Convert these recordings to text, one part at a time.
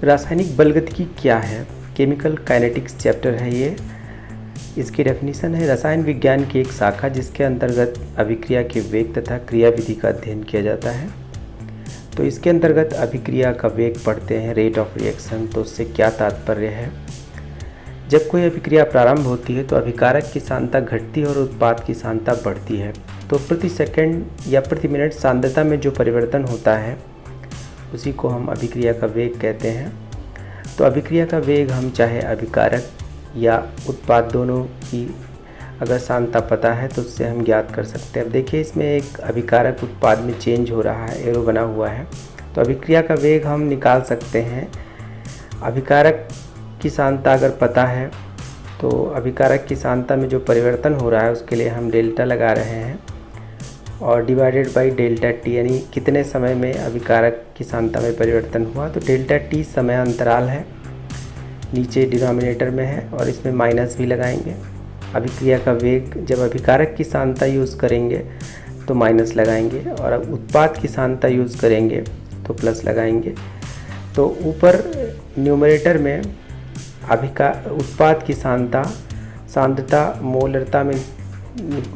रासायनिक बलगतिकी क्या है? केमिकल काइनेटिक्स चैप्टर है ये। इसकी डेफिनेशन है रसायन विज्ञान की एक शाखा जिसके अंतर्गत अभिक्रिया के वेग तथा क्रियाविधि का अध्ययन किया जाता है। तो इसके अंतर्गत अभिक्रिया का वेग पढ़ते हैं, रेट ऑफ रिएक्शन। तो उससे क्या तात्पर्य है? जब कोई अभिक्रिया प्रारंभ होती है तो अभिकारक की सांद्रता घटती है और उत्पाद की सांद्रता बढ़ती है। तो प्रति सेकंड या प्रति मिनट सांद्रता में जो परिवर्तन होता है उसी को हम अभिक्रिया का वेग कहते हैं। तो अभिक्रिया का वेग हम चाहे अभिकारक या उत्पाद दोनों की अगर सांद्रता पता है तो उससे हम ज्ञात कर सकते हैं। अब देखिए इसमें एक अभिकारक उत्पाद में चेंज हो रहा है, एरो बना हुआ है। तो अभिक्रिया का वेग हम निकाल सकते हैं। अभिकारक की सांद्रता अगर पता है तो अभिकारक की सांद्रता में जो परिवर्तन हो रहा है उसके लिए हम डेल्टा लगा रहे हैं और डिवाइडेड बाई डेल्टा टी, यानी कितने समय में अभिकारक की सांद्रता में परिवर्तन हुआ। तो डेल्टा टी समय अंतराल है, नीचे डिनोमिनेटर में है और इसमें माइनस भी लगाएंगे। अभिक्रिया का वेग जब अभिकारक की सांद्रता यूज़ करेंगे तो माइनस लगाएंगे और अब उत्पाद की सांद्रता यूज़ करेंगे तो प्लस लगाएंगे। तो ऊपर न्यूमरेटर में उत्पाद की सांद्रता मोलरता में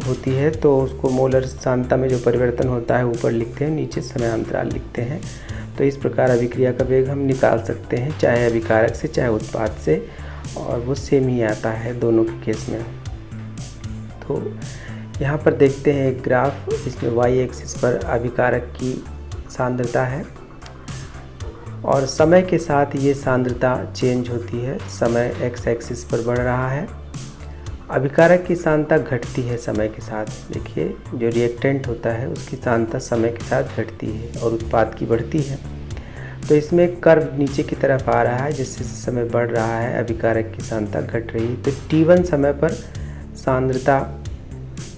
होती है, तो उसको मोलर सांद्रता में जो परिवर्तन होता है ऊपर लिखते हैं, नीचे समय अंतराल लिखते हैं। तो इस प्रकार अभिक्रिया का वेग हम निकाल सकते हैं, चाहे अभिकारक से चाहे उत्पाद से, और वो सेम ही आता है दोनों के केस में। तो यहाँ पर देखते हैं एक ग्राफ, इसमें वाई एक्सिस पर अभिकारक की सांद्रता है और समय के साथ ये सांद्रता चेंज होती है। समय एक्स एक्सिस पर बढ़ रहा है। अभिकारक की सांद्रता घटती है समय के साथ। देखिए जो रिएक्टेंट होता है उसकी सांद्रता समय के साथ घटती है और उत्पाद की बढ़ती है। तो इसमें कर्व नीचे की तरफ आ रहा है, जिससे समय बढ़ रहा है, अभिकारक की सांद्रता घट रही है। तो T1 समय पर सांद्रता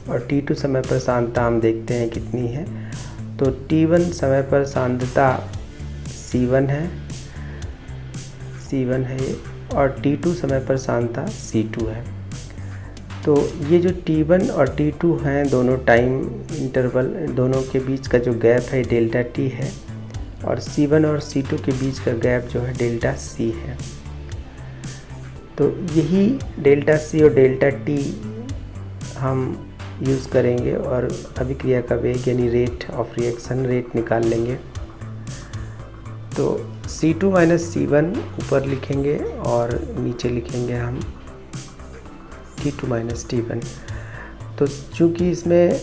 और T2 समय पर सांद्रता हम देखते हैं कितनी है। तो T1 समय पर सांद्रता C1 है ये, और T2 समय पर सांद्रता C2 है। तो ये जो T1 और T2 हैं दोनों टाइम इंटरवल, दोनों के बीच का जो गैप है डेल्टा T है, और C1 और C2 के बीच का गैप जो है डेल्टा C है। तो यही डेल्टा C और डेल्टा T हम यूज़ करेंगे और अभिक्रिया का वेग यानी रेट ऑफ रिएक्शन रेट निकाल लेंगे। तो C2 माइनस C1 ऊपर लिखेंगे और नीचे लिखेंगे हम T2 माइनस T1। तो चूँकि इसमें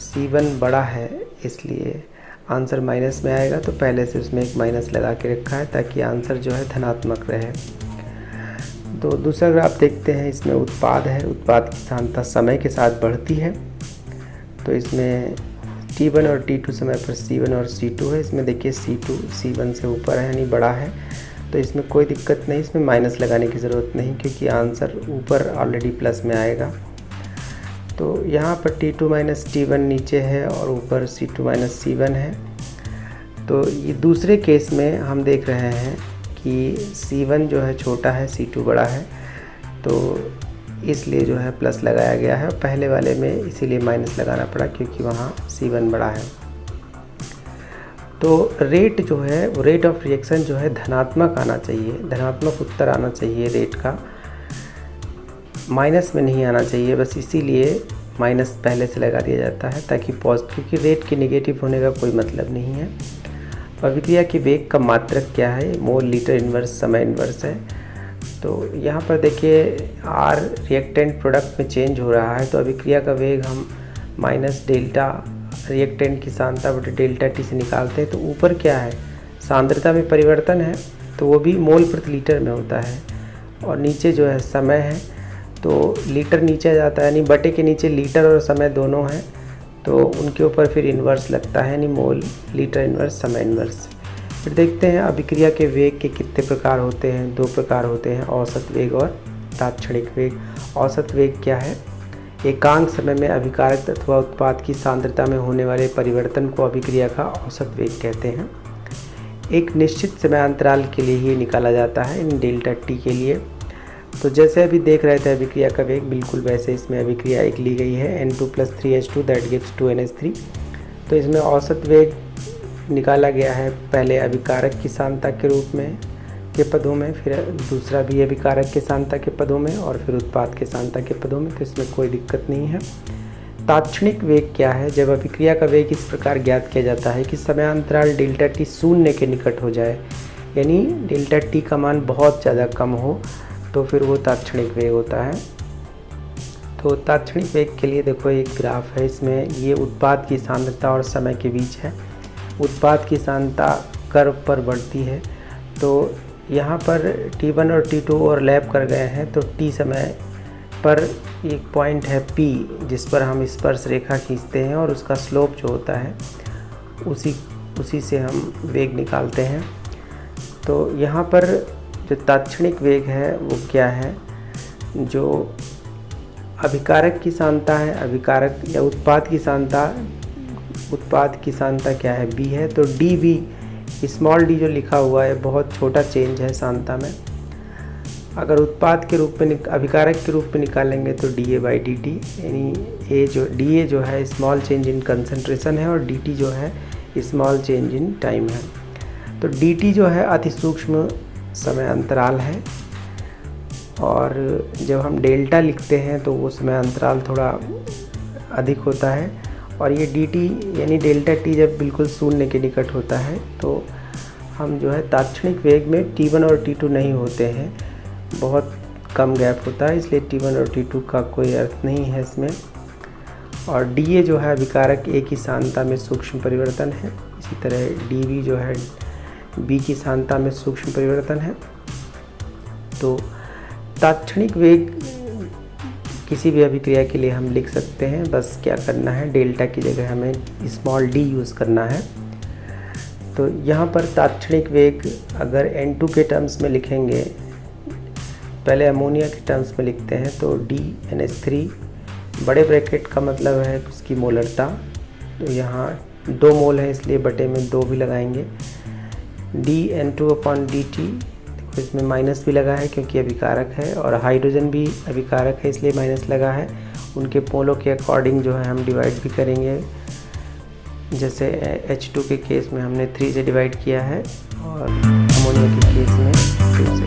C1 बड़ा है इसलिए आंसर माइनस में आएगा, तो पहले से उसमें एक माइनस लगा के रखा है ताकि आंसर जो है धनात्मक रहे। तो दूसरा ग्राफ देखते हैं, इसमें उत्पाद है। उत्पाद की सांद्रता समय के साथ बढ़ती है। तो इसमें T1 और T2 समय पर C1 और C2 है। इसमें देखिए C2 C1 से ऊपर है यानी बड़ा है, तो इसमें कोई दिक्कत नहीं, इसमें माइनस लगाने की ज़रूरत नहीं क्योंकि आंसर ऊपर ऑलरेडी प्लस में आएगा। तो यहाँ पर T2 माइनस T1 नीचे है और ऊपर C2 माइनस C1 है। तो ये दूसरे केस में हम देख रहे हैं कि C1 जो है छोटा है, C2 बड़ा है, तो इसलिए जो है प्लस लगाया गया है। पहले वाले में इसीलिए माइनस लगाना पड़ा क्योंकि वहाँ C1 बड़ा है। तो रेट जो है वो रेट ऑफ रिएक्शन जो है धनात्मक आना चाहिए, धनात्मक उत्तर आना चाहिए रेट का, माइनस में नहीं आना चाहिए। बस इसीलिए माइनस पहले से लगा दिया जाता है ताकि पॉजिटिव, क्योंकि रेट के नेगेटिव होने का कोई मतलब नहीं है। अभिक्रिया के वेग का मात्रक क्या है? मोल लीटर इन्वर्स समय इन्वर्स है। तो यहाँ पर देखिए R रिएक्टेंट प्रोडक्ट में चेंज हो रहा है, तो अभिक्रिया का वेग हम माइनस डेल्टा रिएक्टेंट की सांद्रता बटे डेल्टा T से निकालते हैं। तो ऊपर क्या है? सांद्रता में परिवर्तन है, तो वो भी मोल प्रति लीटर में होता है, और नीचे जो है समय है, तो लीटर नीचे आ जाता है, यानी बटे के नीचे लीटर और समय दोनों हैं, तो उनके ऊपर फिर इन्वर्स लगता है, यानी मोल लीटर इन्वर्स समय इन्वर्स। फिर देखते हैं अभिक्रिया के वेग के कितने प्रकार होते हैं। 2 प्रकार होते हैं, औसत वेग और तात्क्षणिक वेग। औसत वेग क्या है? एकांक समय में अभिकारक अथवा उत्पाद की सांद्रता में होने वाले परिवर्तन को अभिक्रिया का औसत वेग कहते हैं। एक निश्चित समय अंतराल के लिए ही निकाला जाता है, इन डेल्टा T के लिए। तो जैसे अभी देख रहे थे अभिक्रिया का वेग, बिल्कुल वैसे इसमें अभिक्रिया एक ली गई है N2+3H2 दैट गिव्स 2NH3। तो इसमें औसत वेग निकाला गया है पहले अभिकारक की सांद्रता के रूप में, के पदों में, फिर दूसरा भी अभिकारक के सांता के पदों में और फिर उत्पाद के सांता के पदों में, तो इसमें कोई दिक्कत नहीं है। तात्क्षणिक वेग क्या है? जब अभिक्रिया का वेग इस प्रकार ज्ञात किया जाता है कि समयांतराल डेल्टा टी शून्य के निकट हो जाए, यानी डेल्टा टी का मान बहुत ज़्यादा कम हो, तो फिर वो तात्क्षणिक वेग होता है। तो तात्क्षणिक वेग के लिए देखो एक ग्राफ है, इसमें ये उत्पाद की सांद्रता और समय के बीच है। उत्पाद की सांद्रता कर्व पर बढ़ती है, तो यहाँ पर T1 और T2 ओवरलैप कर गए हैं, तो T समय पर एक पॉइंट है P, जिस पर हम स्पर्श रेखा खींचते हैं और उसका स्लोप जो होता है उसी से हम वेग निकालते हैं। तो यहाँ पर जो तात्क्षणिक वेग है वो क्या है? जो अभिकारक की सांद्रता है, अभिकारक या उत्पाद की सांद्रता क्या है? B है, तो dV स्मॉल d जो लिखा हुआ है बहुत छोटा चेंज है सांद्रता में। अगर उत्पाद के रूप में अभिकारक के रूप में निकालेंगे तो dA/dt, यानी dA जो है स्मॉल चेंज इन कंसंट्रेशन है और dt जो है स्मॉल चेंज इन टाइम है। तो dt जो है अति सूक्ष्म समय अंतराल है, और जब हम डेल्टा लिखते हैं तो वो समय अंतराल थोड़ा अधिक होता है, और ये dt यानी डेल्टा t जब बिल्कुल शून्य के निकट होता है तो हम जो है तात्क्षणिक वेग में T1 और T2 नहीं होते हैं, बहुत कम गैप होता है, इसलिए T1 और T2 का कोई अर्थ नहीं है इसमें। और dA जो है अभिकारक A की सांद्रता में सूक्ष्म परिवर्तन है, इसी तरह dV जो है B की सांद्रता में सूक्ष्म परिवर्तन है। तो तात्क्षणिक वेग किसी भी अभिक्रिया के लिए हम लिख सकते हैं, बस क्या करना है, डेल्टा की जगह हमें स्मॉल d यूज़ करना है। तो यहाँ पर तात्क्षणिक वेग अगर N2 के टर्म्स में लिखेंगे, पहले अमोनिया के टर्म्स में लिखते हैं, तो DNH3 बड़े ब्रैकेट का मतलब है उसकी मोलरता, तो यहाँ 2 मोल है इसलिए बटे में 2 भी लगाएंगे। dN2/dt, इसमें माइनस भी लगा है क्योंकि अभिकारक है, और हाइड्रोजन भी अभिकारक है इसलिए माइनस लगा है। उनके पोलों के अकॉर्डिंग जो है हम डिवाइड भी करेंगे, जैसे H2 के केस में हमने 3 से डिवाइड किया है और अमोनिया के केस में 2 से।